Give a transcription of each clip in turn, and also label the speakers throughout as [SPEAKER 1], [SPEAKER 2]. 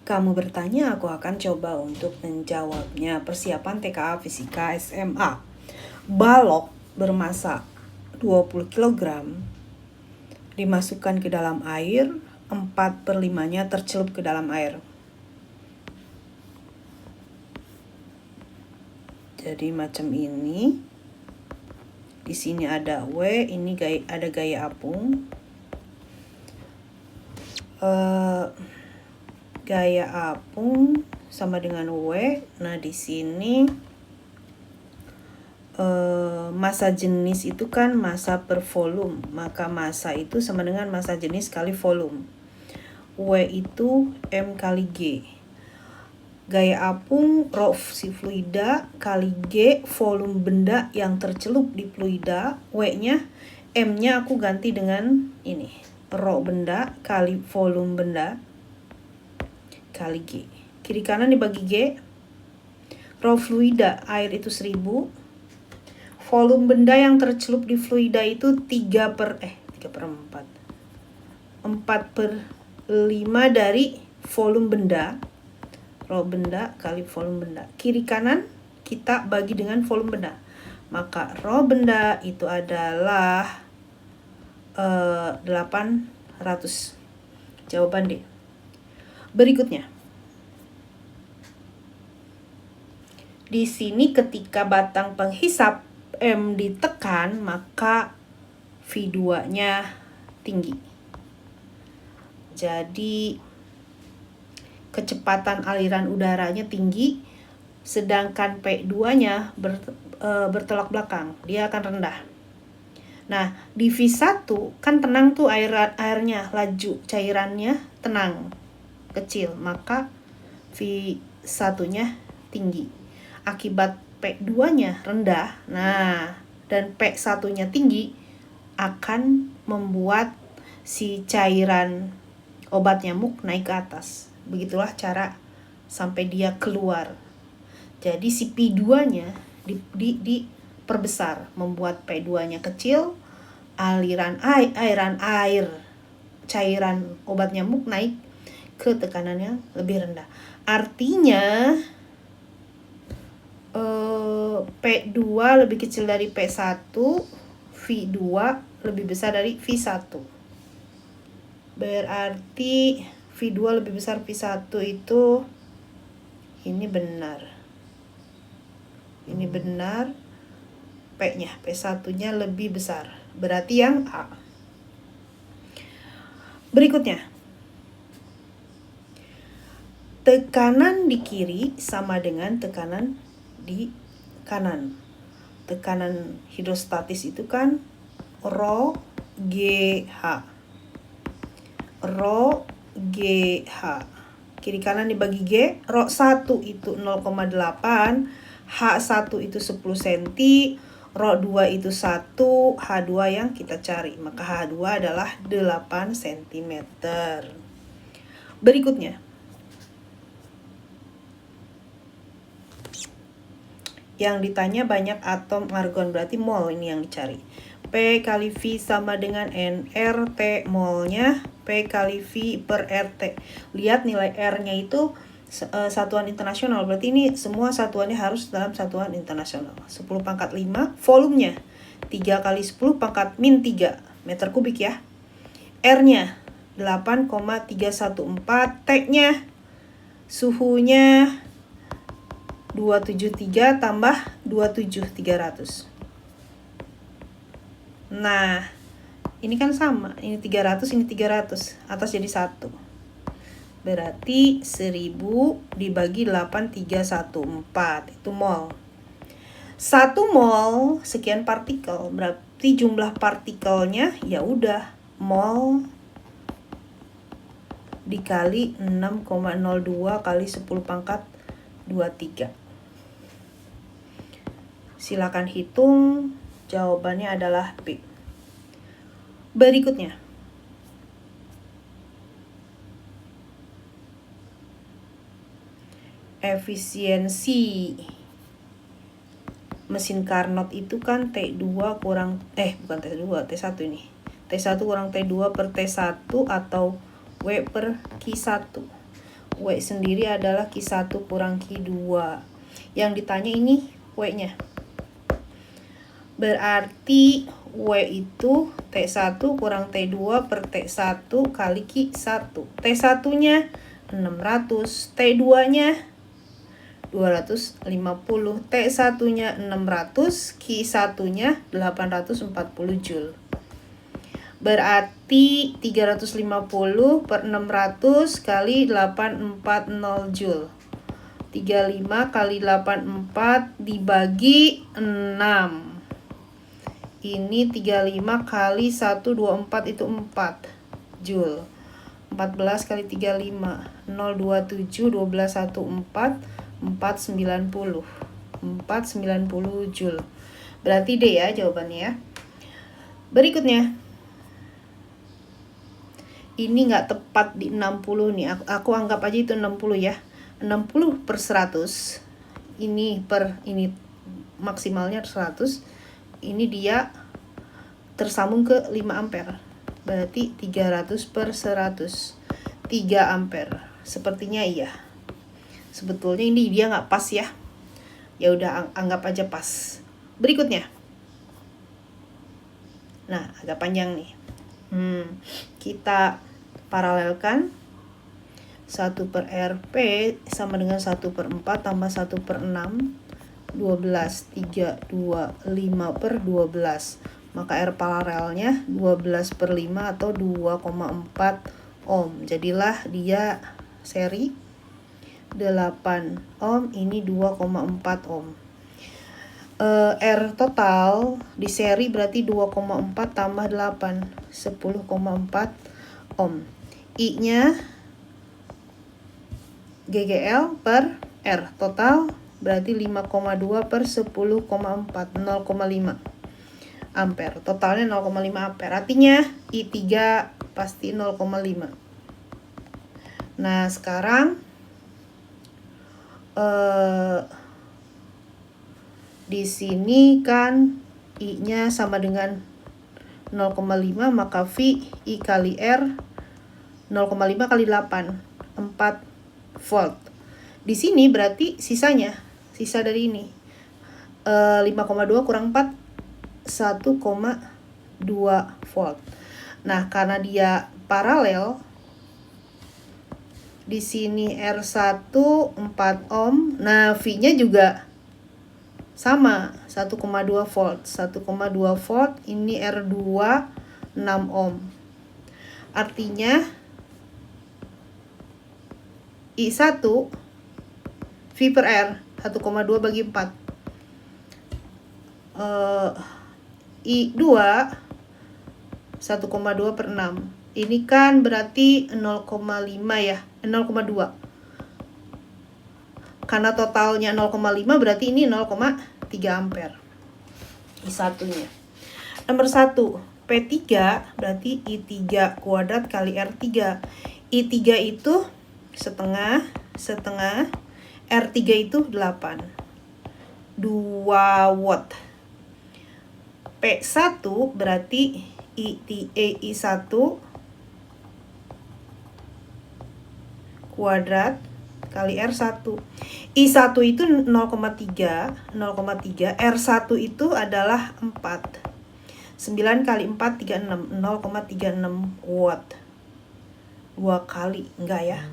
[SPEAKER 1] Kamu bertanya, aku akan coba untuk menjawabnya. Persiapan TKA Fisika SMA. Balok bermassa 20 kg dimasukkan ke dalam air, 4/5-nya tercelup ke dalam air. Jadi macam ini. Di sini ada W, ini ada gaya apung. Gaya apung sama dengan W. Nah, di sini massa jenis itu kan massa per volume, maka massa itu sama dengan massa jenis kali volume. W itu M kali G. Gaya apung rho si fluida kali G volume benda yang tercelup di fluida. W-nya, M-nya aku ganti dengan ini, rho benda kali volume benda kali G. Kiri kanan dibagi G. Rho fluida air itu 1000. Volume benda yang tercelup di fluida itu 4/5 dari volume benda. Rho benda kali volume benda. Kiri kanan kita bagi dengan volume benda. Maka rho benda itu adalah 800. Jawaban D. Berikutnya. Di sini ketika batang penghisap M ditekan, maka V2-nya tinggi. Jadi kecepatan aliran udaranya tinggi, sedangkan P2-nya bertolak belakang, dia akan rendah. Nah, di V1 kan tenang tuh airnya, laju cairannya tenang, kecil, maka V1-nya tinggi. Akibat P2-nya rendah, nah, dan P1-nya tinggi, akan membuat si cairan obat nyamuk naik ke atas. Begitulah cara sampai dia keluar. Jadi si P2-nya diperbesar, membuat P2-nya kecil, aliran air cairan obat nyamuk naik ke tekanan yang lebih rendah. Artinya P2 lebih kecil dari P1, V2 lebih besar dari V1. Berarti V2 lebih besar V1 itu ini benar. Ini benar. P-nya, P1-nya lebih besar. Berarti yang A. Berikutnya. Tekanan di kiri sama dengan tekanan di kanan. Tekanan hidrostatis itu kan rho GH. Rho GH. Kiri kanan dibagi G, rho 1 itu 0,8, H1 itu 10 cm, rho 2 itu 1, H2 yang kita cari. Maka H2 adalah 8 cm. Berikutnya. Yang ditanya banyak atom argon, berarti mol ini yang dicari. P kali V sama dengan nRT, molnya P kali V per RT. Lihat nilai R-nya itu satuan internasional, berarti ini semua satuannya harus dalam satuan internasional. 10⁵ volumenya 3 kali 10⁻³ meter kubik ya. R-nya 8,314, T-nya suhunya 273 tambah 27300. Nah, ini kan sama, ini 300, ini 300, atas jadi 1. Berarti 1000 dibagi 8314, itu mol. 1 mol sekian partikel, berarti jumlah partikelnya ya udah mol dikali 6,02 kali 10⁻23. Silakan hitung, jawabannya adalah B. Berikutnya. Efisiensi mesin Carnot itu kan T2 kurang bukan T2, T1 ini. T1 kurang T2 per T1 atau W per Q1. W sendiri adalah Q1 kurang Q2. Yang ditanya ini W-nya. Berarti W itu T1 kurang T2 per T1 kali Q1. T1-nya 600, T2-nya 250, T1-nya 600, Q1-nya 840 Joule. Berarti 350 per 600 kali 840 Joule. 35 kali 84 dibagi 6. Ini 35 kali 124 itu 4 Joule. 14 kali 35 027 12 14 490 Joule. Berarti D ya jawabannya ya. Berikutnya, ini nggak tepat di 60 nih. Aku anggap aja itu 60 ya. 60 per 100. Ini maksimalnya 100. Ini dia tersambung ke 5 ampere. Berarti 300 per 100. 3 ampere. Sepertinya iya. Sebetulnya ini dia nggak pas ya. Ya udah anggap aja pas. Berikutnya. Nah, agak panjang nih. Kita paralelkan 1 per RP sama dengan 1 per 4 tambah 1 per 6 12, 3, 2, 5 per 12. Maka R paralelnya 12 per 5 atau 2,4 ohm. Jadilah dia seri 8 ohm, ini 2,4 ohm. R total di seri berarti 2,4 tambah 8, 10,4 ohm. I-nya GGL per R total berarti 5,2 per 10,4, 0,5 ampere. Totalnya 0,5 ampere. Artinya I3 pasti 0,5. Nah, sekarang di sini kan I-nya sama dengan 0,5, maka V I kali R 0,5 kali 8, 4 volt. Di sini berarti sisa dari ini 5,2 kurang 4 1,2 volt. Nah, karena dia paralel, di sini R1 4 ohm. Nah, V-nya juga sama 1,2 volt. 1,2 volt, ini R2 6 ohm. Artinya I1 V per R 1,2 bagi 4. I2 1,2 per 6. Ini kan berarti 0,5 ya, 0,2. Karena totalnya 0,5 berarti ini 0,3 ampere. I1-nya. Nomor 1, P3 berarti I3 kuadrat kali R3. I3 itu setengah, R3 itu 8. 2 watt. P1 berarti I1 kuadrat kali R1. I1 itu 0,3, R1 itu adalah 4. 9 kali 4, 36, 0,36 watt. 2 kali, enggak ya.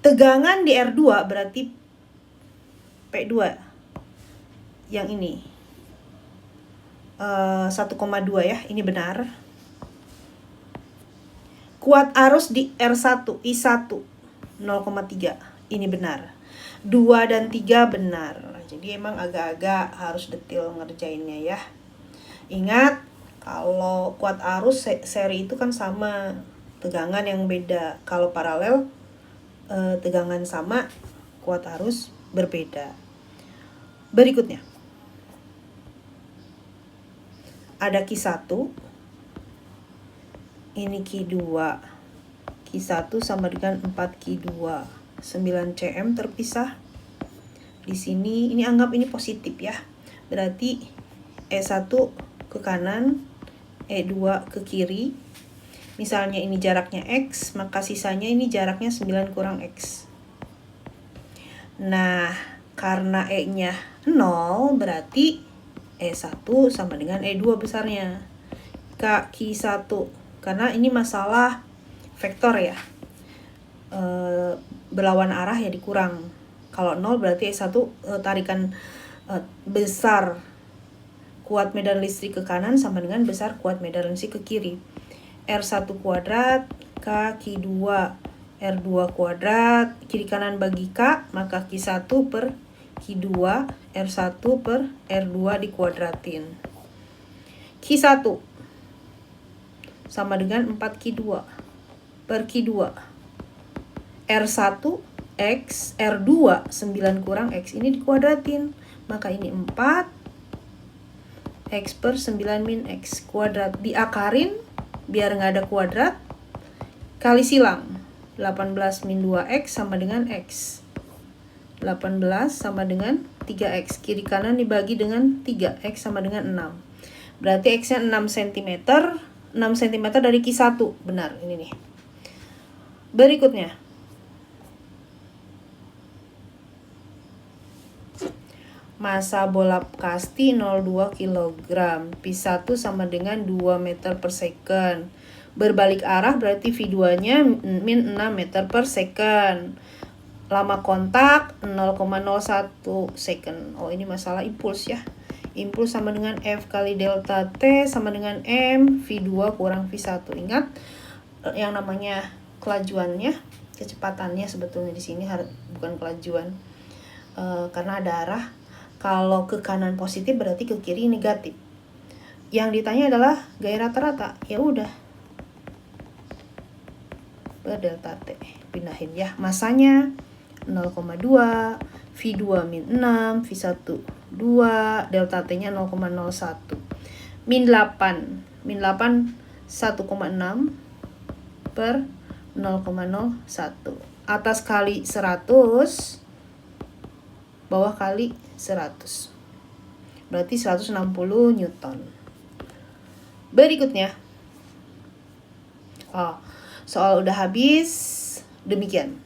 [SPEAKER 1] Tegangan di R2 berarti P2 yang ini 1,2 ya, ini benar. Kuat arus di R1 I1 0,3, ini benar. 2 dan 3 benar. Jadi emang agak-agak harus detail ngerjainnya ya. Ingat, kalau kuat arus seri itu kan sama, tegangan yang beda. Kalau paralel tegangan sama, kuat arus berbeda. Berikutnya ada Q1, ini Q2. Q1 sama dengan 4 Q2, 9 cm terpisah. Di sini ini anggap ini positif ya. Berarti E1 ke kanan, E2 ke kiri. Misalnya ini jaraknya X, maka sisanya ini jaraknya 9 kurang X. Nah, karena E-nya 0, berarti E1 sama dengan E2 besarnya. Kaki 1. Karena ini masalah vektor ya. Berlawan arah ya dikurang. Kalau 0 berarti E1 tarikan besar kuat medan listrik ke kanan sama dengan besar kuat medan listrik ke kiri. R1 kuadrat K Q2 R2 kuadrat, kiri kanan bagi K, maka Q1 per Q2 R1 per R2 dikuadratin. Q1 sama dengan 4Q2 per Q2 R1 X R2 9 kurang X ini dikuadratin, maka ini 4 X per 9 min X kuadrat diakarin biar nggak ada kuadrat, kali silang 18 min 2X sama dengan X. 18 sama dengan 3X. Kiri kanan dibagi dengan 3. X sama dengan 6. Berarti X-nya 6 cm. 6 cm dari Q1. Benar, ini nih. Berikutnya. Masa bola kasti 0,2 kg. P1 sama dengan 2 meter per second. Berbalik arah berarti V2-nya min 6 meter per second. Lama kontak 0,01 second. Oh, ini masalah impuls ya. Impuls sama dengan F kali delta T sama dengan M V2 kurang V1. Ingat yang namanya kelajuannya, kecepatannya sebetulnya di sini bukan kelajuan. Karena ada arah. Kalau ke kanan positif berarti ke kiri negatif. Yang ditanya adalah gaya rata-rata. Ya udah. Delta T pindahin ya, masanya 0,2 V2 min 6 V1 2 delta T nya 0,01 min 8 1,6 per 0,01 atas kali 100 bawah kali 100 berarti 160 Newton. Berikutnya soal udah habis. Demikian.